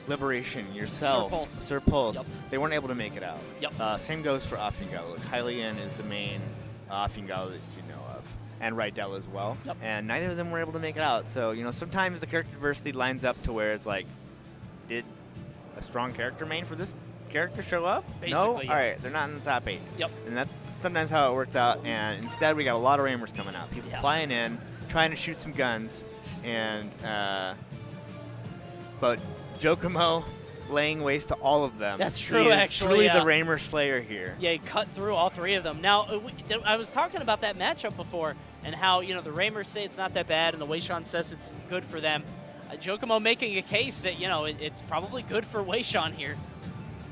Liberation, yourself, Sir Pulse, Yep. they weren't able to make it out. Yep. Same goes for Afingalo. Hylian is the main Afingalo that you know of, and Rydell as well. Yep. And neither of them were able to make it out. So, you know, sometimes the character diversity lines up to where it's like, did a strong character main for this character show up? Basically, no? yeah. All right, they're not in the top 8. Yep. And that's sometimes how it works out. And instead, we got a lot of Raimers coming out. People flying in, trying to shoot some guns. And, but Jocamo laying waste to all of them. That's true, he is actually. truly the Raymer Slayer here. Yeah, he cut through all 3 of them. Now, I was talking about that matchup before and how, you know, the Raymers say it's not that bad and the Weishan says it's good for them. Jocamo making a case that, you know, it's probably good for Weishan here.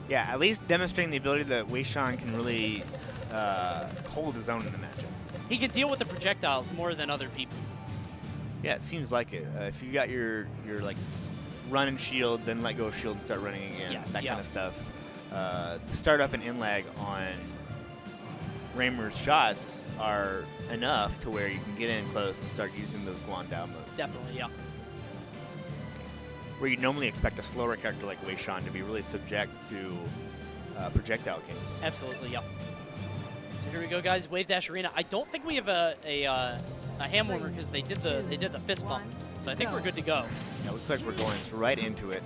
Yeah, at least demonstrating the ability that Weishan can really hold his own in the matchup. He can deal with the projectiles more than other people. Yeah, it seems like it. If you got your like, run and shield, then let go of shield and start running again, that kind of stuff. The startup and in-lag on Raymer's shots are enough to where you can get in close and start using those Guandao moves. Definitely, yeah. Where you normally expect a slower character like Weishan to be really subject to projectile king. Absolutely, yeah. So here we go, guys. Wave Dash Arena. I don't think we have a hand warmer because they did the fist bump. So I think we're good to go. Yeah, looks like we're going right into it.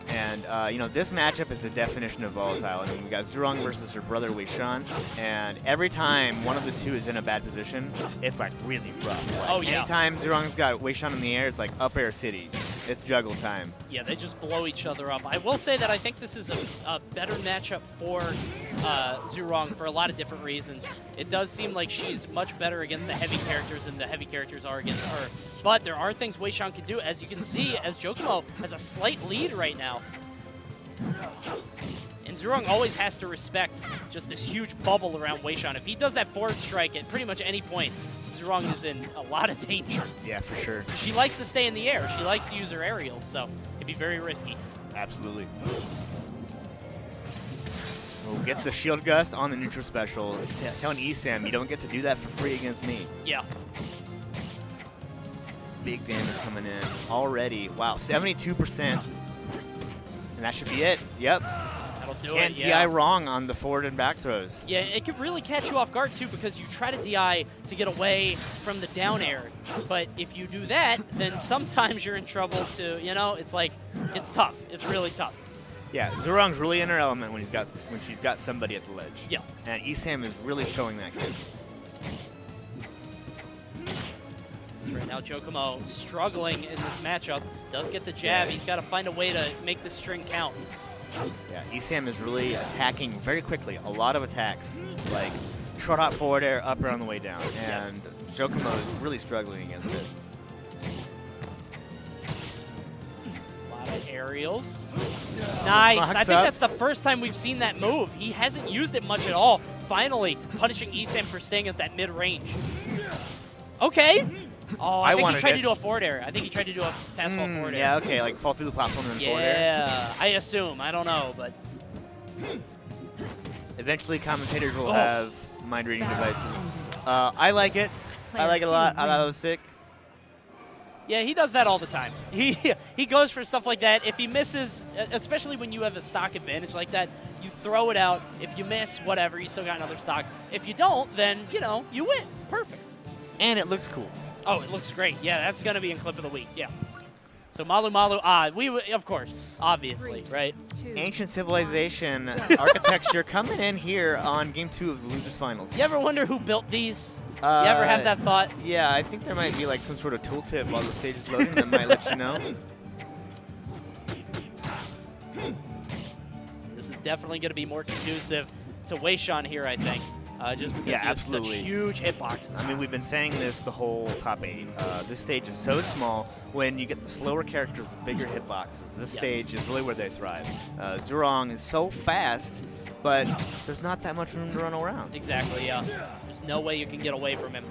And, you know, this matchup is the definition of volatile. I mean, we got Zhurong versus her brother Weishan, and every time one of the two is in a bad position, it's, like, really rough. Like, anytime Zhurong's got Weishan in the air, it's like up air city. It's juggle time. Yeah, they just blow each other up. I will say that I think this is a better matchup for Zhurong for a lot of different reasons. It does seem like she's much better against the heavy characters than the heavy characters are against her. But there are things Weishan can do. As you can see, as Jocamo has a slight lead right now. And Zhurong always has to respect just this huge bubble around Weishan. If he does that forward strike at pretty much any point, Zhurong is in a lot of danger. Yeah, for sure. She likes to stay in the air. She likes to use her aerials, so it'd be very risky. Absolutely. Oh, gets the shield gust on the neutral special. Telling ESAM, you don't get to do that for free against me. Yeah. Big damage coming in already. Wow, 72%. And that should be it. Yep. That'll do Can't it, yeah. DI wrong on the forward and back throws. Yeah, it could really catch you off guard, too, because you try to DI to get away from the down air. But if you do that, then sometimes you're in trouble, too. You know, it's like, it's tough. It's really tough. Yeah, Zhurong's really in her element when she's got somebody at the ledge. Yeah. And ESAM is really showing that here. Right now, Jocamo struggling in this matchup. Does get the jab. He's got to find a way to make the string count. Yeah, ESAM is really attacking very quickly. A lot of attacks, like short hop forward air, up air on the way down. And Jocamo is really struggling against it. A lot of aerials. Nice. I think that's the first time we've seen that move. He hasn't used it much at all. Finally, punishing ESAM for staying at that mid-range. Okay. Oh, I think he tried to do a forward air. I think he tried to do a fastball forward air. Yeah, okay, like fall through the platform and then forward air. Yeah, I assume. I don't know, but... Eventually, commentators will have mind-reading devices. I like it. I like it a lot. I thought it was sick. Yeah, he does that all the time. He goes for stuff like that. If he misses, especially when you have a stock advantage like that, you throw it out. If you miss, whatever, you still got another stock. If you don't, then, you know, you win. Perfect. And it looks cool. Oh, it looks great. Yeah, that's going to be in Clip of the Week. Yeah. So Malu Malu, of course, obviously, right? Ancient Civilization architecture coming in here on Game 2 of the Losers Finals. You ever wonder who built these? You ever have that thought? Yeah, I think there might be like some sort of tooltip while the stage is loading that might let you know. This is definitely going to be more conducive to Weishan here, I think. Just because he has such huge hitboxes. I mean, we've been saying this the whole top 8. This stage is so small. When you get the slower characters with bigger hitboxes, this stage is really where they thrive. Zhurong is so fast, but there's not that much room to run around. Exactly, yeah. There's no way you can get away from him.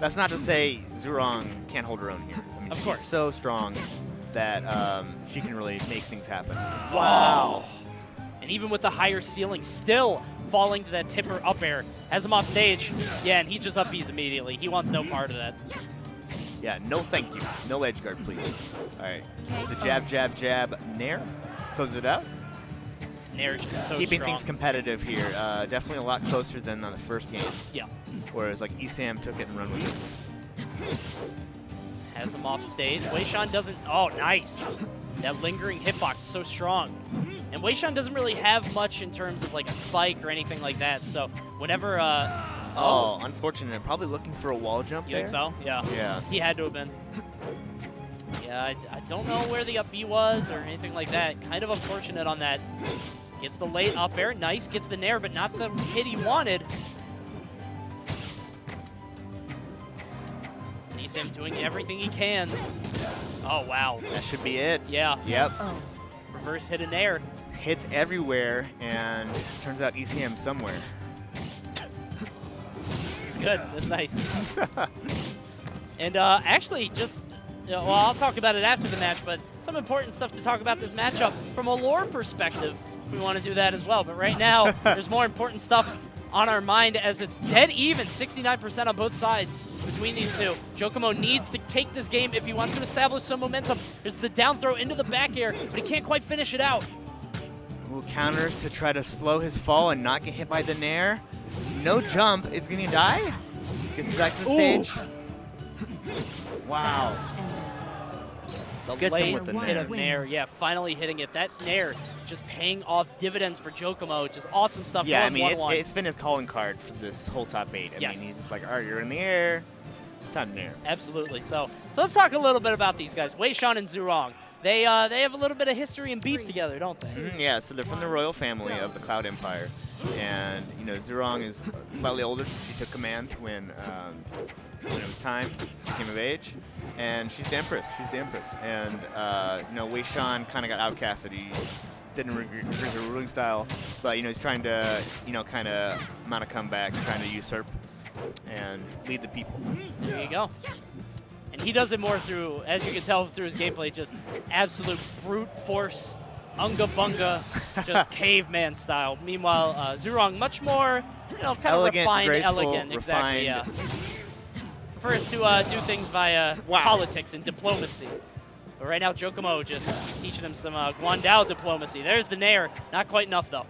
That's not to say Zhurong can't hold her own here. I mean, of course. She's so strong that she can really make things happen. Wow. And even with the higher ceiling, still falling to that tipper up air. Has him off stage. Yeah, and he just up B's immediately. He wants no part of that. Yeah, no thank you. No edge guard, please. All right. The jab, jab, jab, nair. Close it out. Nair just so Keeping strong. things competitive here. Definitely a lot closer than on the first game. Yeah. Whereas like ESAM took it and run with it. Has him off stage. Weishan doesn't. Oh, nice. That lingering hitbox so strong. And Weishan doesn't really have much in terms of like a spike or anything like that. So whenever. Oh, unfortunate. Probably looking for a wall jump You there. think so? Yeah. Yeah. He had to have been. Yeah, I don't know where the up B was or anything like that. Kind of unfortunate on that. Gets the late up air. Nice. Gets the nair, but not the hit he wanted. ESAM doing everything he can. Oh, wow. That should be it. Yeah. Yep. Reverse hit and nair. Hits everywhere, and turns out ESAM somewhere. It's good. That's nice. And actually, just, well, I'll talk about it after the match, but some important stuff to talk about this matchup from a lore perspective, if we want to do that as well. But right now, there's more important stuff on our mind as it's dead even, 69% on both sides between these two. Jocamo needs to take this game if he wants to establish some momentum. There's the down throw into the back air, but he can't quite finish it out. Ooh, counters to try to slow his fall and not get hit by the nair. No jump. Is going to die? Gets back to the stage. Wow. The Gets him late with the hit nair. of nair. Yeah, finally hitting it. That nair just paying off dividends for Jocamo. Just awesome stuff. Yeah, I going mean, 1-1. it's been his calling card for this whole top 8. I Yes. mean, he's just like, all right, you're in the air. It's time to nair. Absolutely. So let's talk a little bit about these guys. Weishan and Zhurong. They have a little bit of history and beef together, don't they? Yeah, so they're from the royal family of the Cloud Empire. And, you know, Zhurong is slightly older, so she took command when it was time, she came of age. And she's the Empress. She's the Empress. And, you know, Weishan kind of got outcasted. He didn't agree with her ruling style. But, you know, he's trying to, you know, kind of mount a comeback, trying to usurp and lead the people. There you go. And he does it more through, as you can tell through his gameplay, just absolute brute force, unga bunga, just caveman style. Meanwhile, Zhurong much more, you know, kind Elegant, of refined, graceful, elegant, exactly. Yeah. Prefers to do things via Wow. politics and diplomacy. But right now, Jocamo just teaching him some Guandao diplomacy. There's the nair, not quite enough though.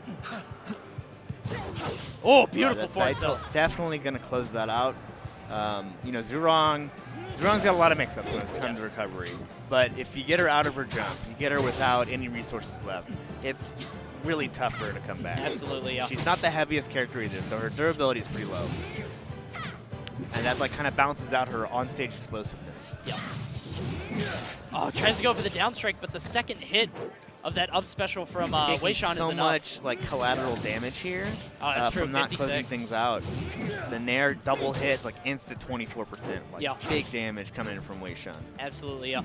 Oh, beautiful That forward side tilt. tilt definitely going to close that out. You know, Zhurong's got a lot of mix-ups when it's tons of recovery. But if you get her out of her jump, you get her without any resources left, it's really tough for her to come back. Absolutely, yeah. She's not the heaviest character either, so her durability is pretty low. And that like kind of balances out her on-stage explosiveness. Yeah. Oh, tries to go for the down strike, but the second hit of that up special from Taking Weishan so is enough. much like collateral damage here That's true, from not 56. closing things out. The nair double hits like instant 24%. Like Yeah. big damage coming in from Weishan. Absolutely, yeah.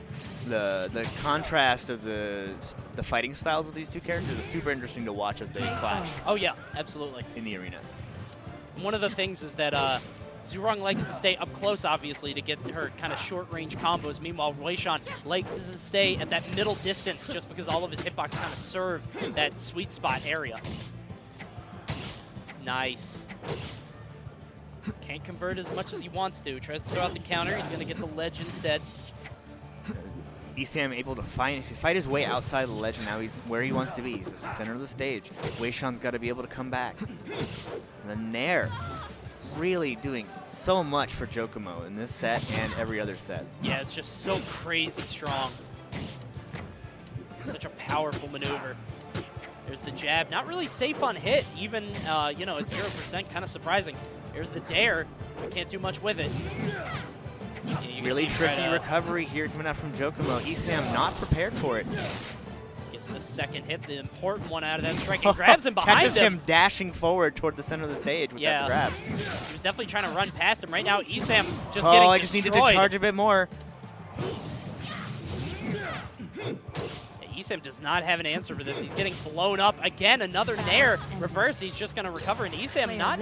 The contrast of the fighting styles of these two characters is super interesting to watch as they clash Oh, yeah, absolutely. in the arena. One of the things is that Zhurong likes to stay up close, obviously, to get her kind of short-range combos. Meanwhile, Weishan likes to stay at that middle distance just because all of his hitbox kind of serve that sweet spot area. Nice. Can't convert as much as he wants to. Tries to throw out the counter. He's going to get the ledge instead. ESAM able to fight his way outside the ledge, and now he's where he wants to be. He's at the center of the stage. Weishan's got to be able to come back. And the nair really doing so much for Jocamo in this set and every other set. Yeah, it's just so crazy strong. Such a powerful maneuver. There's the jab. Not really safe on hit. Even, you know, it's 0%. Kind of surprising. There's the dare. I can't do much with it. Yeah, you can Really see him tricky try to- recovery here coming out from Jocamo. ESAM not prepared for it. Gets the second hit, the important one out of that strike, and grabs him behind Catches him. him dashing forward toward the center of the stage with that grab. He was definitely trying to run past him. Right now, ESAM just Oh, getting I just needed to destroyed. charge a bit more. ESAM does not have an answer for this. He's getting blown up again. Another nair reverse. He's just going to recover. And ESAM, not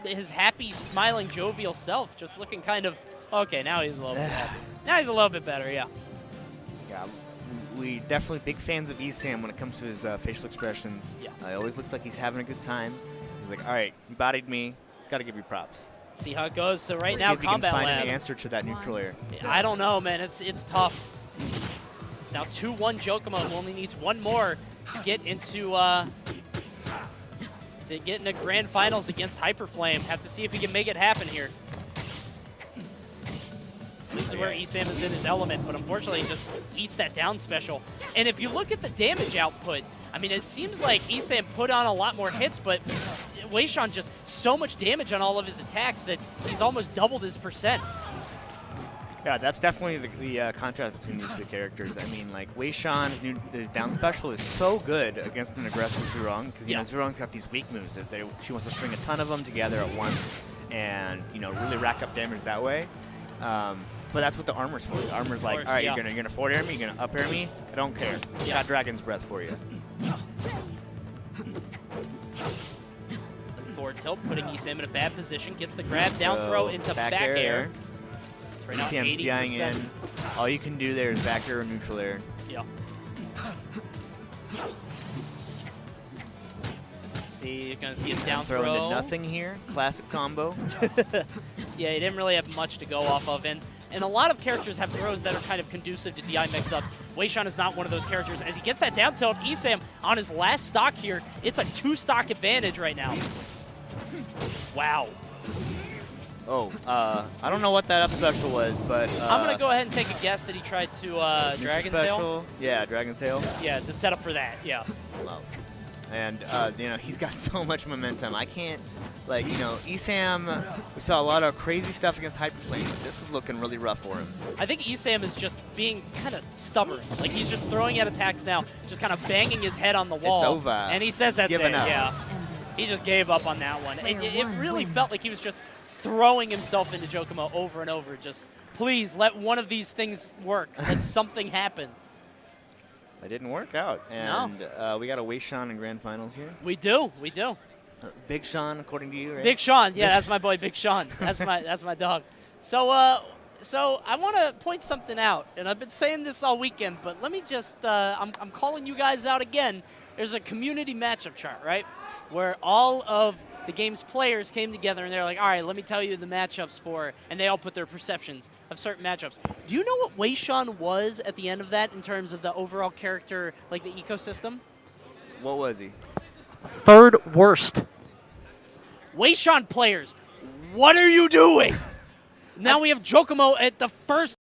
his happy, smiling, jovial self. Just looking kind of okay. Now he's a little bit happy. Now he's a little bit better. Yeah. Yeah, we definitely big fans of ESAM when it comes to his facial expressions. Yeah. It always looks like he's having a good time. He's like, all right, you bodied me. Got to give you props. See how it goes. So right Let's now, see if Combat he can find Lab. an answer to that neutral air. I don't know, man. It's tough. It's now 2-1 Jocamo, who only needs one more to get into grand finals against Hyperflame. Have to see if he can make it happen here. This is where ESAM is in his element, but unfortunately he just eats that down special. And if you look at the damage output, I mean, it seems like ESAM put on a lot more hits, but Weishan just so much damage on all of his attacks that he's almost doubled his percent. Yeah, that's definitely the contrast between these two characters. I mean, like, Weishan's his down special is so good against an aggressive Zhurong, because, you know, Zhurong's got these weak moves. That she wants to string a ton of them together at once and, you know, really rack up damage that way. But that's what the armor's for. The armor's like, all right, you're gonna forward air me, you're gonna up air me. I don't care. Got Dragon's Breath for you. Forward tilt, putting ESAM in a bad position, gets the grab, down throw into back air. Right now, ESAM DIing in. All you can do there is back air or neutral air. Yeah. Let's see, you're gonna see a down throw. Into nothing here. Classic combo. Yeah, he didn't really have much to go off of, and a lot of characters have throws that are kind of conducive to DI mix-ups. Weishan is not one of those characters. As he gets that down tilt, ESAM on his last stock here, it's a 2-stock advantage right now. Wow. Oh, I don't know what that up special was, but I'm gonna go ahead and take a guess that he tried to Dragon's Tail. Yeah, Dragon's Tail. Yeah, to set up for that. Yeah. Wow. And you know, he's got so much momentum. I can't, like, you know, ESAM. We saw a lot of crazy stuff against Hyperflame, but this is looking really rough for him. I think ESAM is just being kind of stubborn. Like, he's just throwing out attacks now, just kind of banging his head on the wall. It's over. And he says that's it. Up. Yeah. He just gave up on that one. It really felt like he was just throwing himself into Jocamo over and over. Just, please, let one of these things work. Let something happen. It didn't work out. And we got a Weishan in grand finals here. We do. We do. Big Sean, according to you, right? Big Sean. Yeah, that's my boy, Big Sean. That's my dog. So, so I want to point something out, and I've been saying this all weekend, but let me just, I'm calling you guys out again. There's a community matchup chart, right, where all of the game's players came together and they're like, all right, let me tell you the matchups for, and they all put their perceptions of certain matchups. Do you know what Weishan was at the end of that in terms of the overall character, like the ecosystem? What was he? Third worst. Weishan players, what are you doing? Now we have Jocamo at the first